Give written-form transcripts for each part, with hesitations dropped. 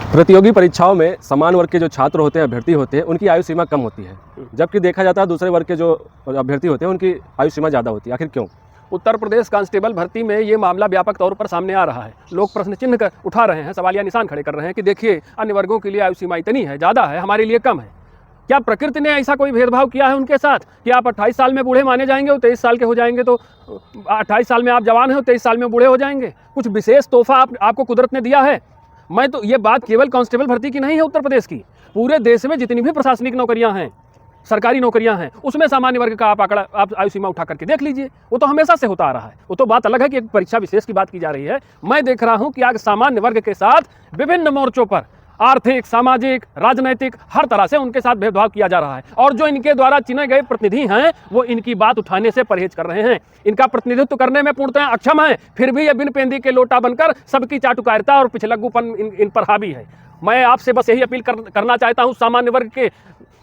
प्रतियोगी परीक्षाओं में समान वर्ग के जो छात्र होते हैं, अभ्यर्थी होते हैं, उनकी आयु सीमा कम होती है, जबकि देखा जाता है दूसरे वर्ग के जो अभ्यर्थी होते हैं उनकी आयु सीमा ज़्यादा होती है। आखिर क्यों? उत्तर प्रदेश कांस्टेबल भर्ती में ये मामला व्यापक तौर पर सामने आ रहा है। लोग प्रश्न चिन्ह उठा रहे हैं, सवालिया निशान खड़े कर रहे हैं कि देखिए अन्य वर्गों के लिए आयु सीमा इतनी है, ज़्यादा है, हमारे लिए कम है। क्या प्रकृति ने ऐसा कोई भेदभाव किया है उनके साथ कि आप 28 साल में बूढ़े माने जाएंगे और 23 साल के हो जाएंगे, तो 28 साल में आप जवान हैं और 23 साल में बूढ़े हो जाएंगे? कुछ विशेष तोहफा आपको कुदरत ने दिया है? मैं तो ये बात केवल कांस्टेबल भर्ती की नहीं है उत्तर प्रदेश की, पूरे देश में जितनी भी प्रशासनिक नौकरियां हैं, सरकारी नौकरियां हैं, उसमें सामान्य वर्ग का आप आयु सीमा उठा करके देख लीजिए। वो तो हमेशा से होता आ रहा है। वो तो बात अलग है कि एक परीक्षा विशेष की बात की जा रही है। मैं देख रहा हूं कि आज सामान्य वर्ग के साथ विभिन्न मोर्चों पर आर्थिक, सामाजिक, राजनैतिक हर तरह से उनके साथ भेदभाव किया जा रहा है। और जो इनके द्वारा चुने गए प्रतिनिधि हैं वो इनकी बात उठाने से परहेज कर रहे हैं, इनका प्रतिनिधित्व करने में पूर्णतः अक्षम है। फिर भी ये बिन पेंदी के लोटा बनकर सबकी चाटुकारिता और पिछलग्गूपन इन पर हावी है। मैं आपसे बस यही अपील करना चाहता हूँ, सामान्य वर्ग के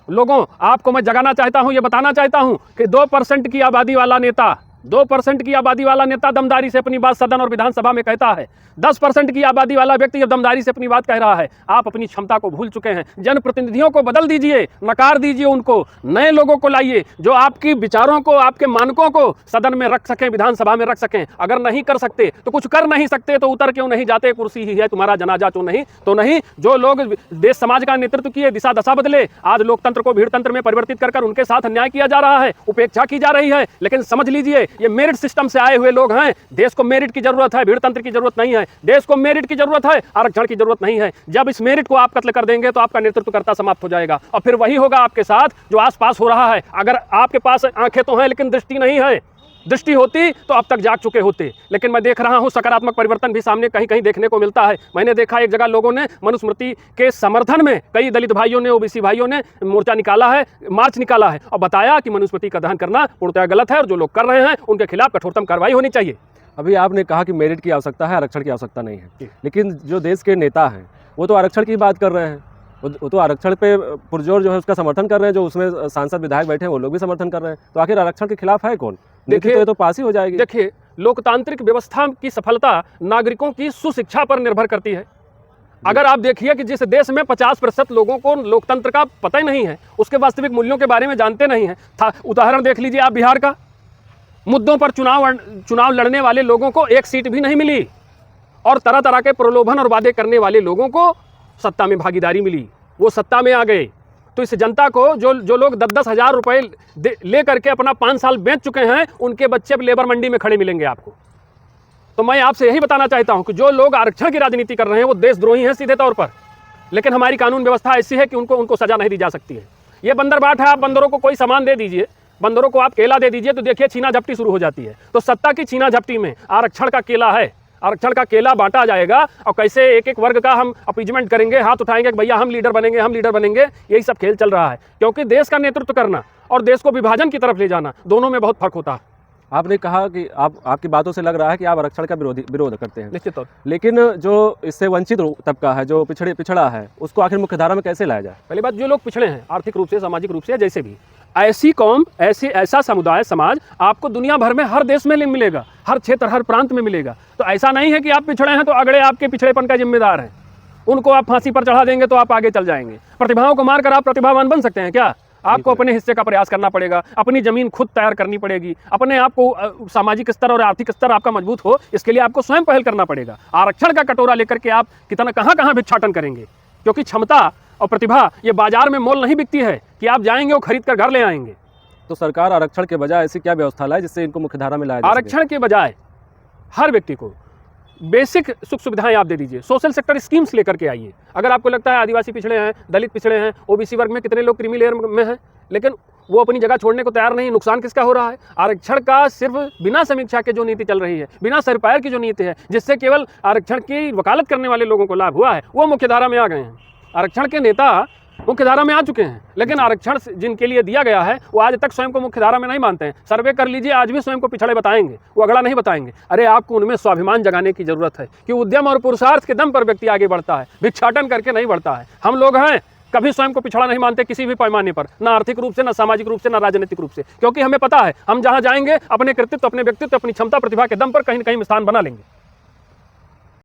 लोगों, आपको मैं जगाना चाहता हूँ, ये बताना चाहता हूँ कि 2% की आबादी वाला नेता 2% की आबादी वाला नेता दमदारी से अपनी बात सदन और विधानसभा में कहता है। 10% की आबादी वाला व्यक्ति जब दमदारी से अपनी बात कह रहा है, आप अपनी क्षमता को भूल चुके हैं। जनप्रतिनिधियों को बदल दीजिए, नकार दीजिए उनको, नए लोगों को लाइए जो आपकी विचारों को, आपके मानकों को सदन में रख सकें, विधानसभा में रख सकें। अगर नहीं कर सकते तो कुछ कर नहीं सकते तो उतर क्यों नहीं जाते? कुर्सी ही है तुम्हारा जनाजा तो नहीं। जो लोग देश समाज का नेतृत्व किए, दिशा दशा बदले, आज लोकतंत्र को भीड़तंत्र में परिवर्तित कर उनके साथ अन्याय किया जा रहा है, उपेक्षा की जा रही है। लेकिन समझ लीजिए, ये मेरिट सिस्टम से आए हुए लोग हैं। देश को मेरिट की जरूरत है, भीड़तंत्र की जरूरत नहीं है। देश को मेरिट की जरूरत है, आरक्षण की जरूरत नहीं है। जब इस मेरिट को आप कत्ल कर देंगे तो आपका नेतृत्वकर्ता समाप्त हो जाएगा और फिर वही होगा आपके साथ जो आसपास हो रहा है। अगर आपके पास आंखें तो हैं लेकिन दृष्टि नहीं है, दृष्टि होती तो अब तक जाग चुके होते। लेकिन मैं देख रहा हूं सकारात्मक परिवर्तन भी सामने कहीं कहीं देखने को मिलता है। मैंने देखा एक जगह लोगों ने मनुस्मृति के समर्थन में, कई दलित भाइयों ने, ओबीसी भाइयों ने मोर्चा निकाला है, मार्च निकाला है और बताया कि मनुस्मृति का दहन करना पूर्णतः गलत है और जो लोग कर रहे हैं उनके खिलाफ कठोरतम कार्रवाई होनी चाहिए। अभी आपने कहा कि मेरिट की आवश्यकता है, आरक्षण की आवश्यकता नहीं है, लेकिन जो देश के नेता हैं वो तो आरक्षण की बात कर रहे हैं। वो तो आरक्षण पे पुरजोर जो है उसका समर्थन कर रहे हैं। जो उसमें सांसद विधायक बैठे हैं वो लोग भी समर्थन कर रहे हैं। तो आखिर आरक्षण के खिलाफ है कौन? देखिए तो पास ही हो जाएगी। देखिए, लोकतांत्रिक व्यवस्था की सफलता नागरिकों की सुशिक्षा पर निर्भर करती है। अगर आप देखिए कि जिस देश में 50% लोगों को लोकतंत्र का पता ही नहीं है, उसके वास्तविक मूल्यों के बारे में जानते नहीं है। उदाहरण देख लीजिए आप बिहार का, मुद्दों पर चुनाव लड़ने वाले लोगों को एक सीट भी नहीं मिली और तरह तरह के प्रलोभन और वादे करने वाले लोगों को सत्ता में भागीदारी मिली, वो सत्ता में आ गए। तो इस जनता को जो लोग 10-10 हज़ार रुपए ले करके अपना 5 साल बेच चुके हैं, उनके बच्चे लेबर मंडी में खड़े मिलेंगे आपको। तो मैं आपसे यही बताना चाहता हूं कि जो लोग आरक्षण की राजनीति कर रहे हैं वो देशद्रोही हैं सीधे तौर पर। लेकिन हमारी कानून व्यवस्था ऐसी है कि उनको सजा नहीं दी जा सकती है। ये बंदर बाट है, आप बंदरों को कोई सामान दे दीजिए, बंदरों को आप केला दे दीजिए तो देखिए छीना झपटी शुरू हो जाती है। तो सत्ता की छीना झपटी में आरक्षण का केला है, आरक्षण का केला बांटा जाएगा और कैसे एक एक वर्ग का हम अपीजमेंट करेंगे, हाथ उठाएंगे कि भैया हम लीडर बनेंगे, यही सब खेल चल रहा है। क्योंकि देश का नेतृत्व करना और देश को विभाजन की तरफ ले जाना, दोनों में बहुत फर्क होता है। आपने कहा कि आपकी बातों से लग रहा है कि आप आरक्षण का विरोध करते हैं। निश्चित तौर, लेकिन जो इससे वंचित तबका है, जो पिछड़ा है, उसको आखिर मुख्यधारा में कैसे लाया जाए? पहली बात, जो लोग पिछड़े हैं आर्थिक रूप से, सामाजिक रूप से, जैसे भी, ऐसी कौम, ऐसा समुदाय, समाज आपको दुनिया भर में हर देश में मिलेगा, हर क्षेत्र, हर प्रांत में मिलेगा। तो ऐसा नहीं है कि आप पिछड़े हैं तो अगले आपके पिछड़ेपन का जिम्मेदार हैं, उनको आप फांसी पर चढ़ा देंगे तो आप आगे चल जाएंगे। प्रतिभाओं को मारकर आप प्रतिभावान बन सकते हैं क्या? आपको अपने हिस्से का प्रयास करना पड़ेगा, अपनी जमीन खुद तैयार करनी पड़ेगी, अपने आप को सामाजिक स्तर और आर्थिक स्तर आपका मजबूत हो, इसके लिए आपको स्वयं पहल करना पड़ेगा। आरक्षण का कटोरा लेकर के आप कहाँ भिक्षाटन करेंगे? क्योंकि क्षमता और प्रतिभा ये बाजार में मोल नहीं बिकती है कि आप जाएंगे और खरीद कर घर ले आएंगे। तो सरकार आरक्षण के बजाय ऐसी क्या व्यवस्था लाए जिससे इनको मुख्यधारा में लाया जाए? आरक्षण के बजाय हर व्यक्ति को बेसिक सुख सुविधाएं आप दे दीजिए, सोशल सेक्टर स्कीम्स लेकर के आइए। अगर आपको लगता है आदिवासी पिछड़े हैं, दलित पिछड़े हैं, ओबीसी वर्ग में कितने लोग क्रीमी लेयर में हैं, लेकिन वो अपनी जगह छोड़ने को तैयार नहीं, नुकसान किसका हो रहा है? आरक्षण का सिर्फ बिना समीक्षा के जो नीति चल रही है, बिना सरपायर की जो नीति है, जिससे केवल आरक्षण की वकालत करने वाले लोगों को लाभ हुआ है, वो मुख्यधारा में आ गए हैं। आरक्षण के नेता मुख्यधारा में आ चुके हैं, लेकिन आरक्षण जिनके लिए दिया गया है वो आज तक स्वयं को मुख्यधारा में नहीं मानते हैं। सर्वे कर लीजिए, आज भी स्वयं को पिछड़े बताएंगे, वो अगला नहीं बताएंगे। अरे आपको उनमें स्वाभिमान जगाने की जरूरत है कि उद्यम और पुरुषार्थ के दम पर व्यक्ति आगे बढ़ता है, भिक्षाटन करके नहीं बढ़ता है। हम लोग हैं कभी स्वयं को पिछड़ा नहीं मानते किसी भी पैमाने पर, ना आर्थिक रूप से, ना सामाजिक रूप से, ना राजनीतिक रूप से, क्योंकि हमें पता है हम जहां जाएंगे अपने कृतित्व, अपने व्यक्तित्व, अपनी क्षमता, प्रतिभा के दम पर कहीं न कहीं स्थान बना लेंगे।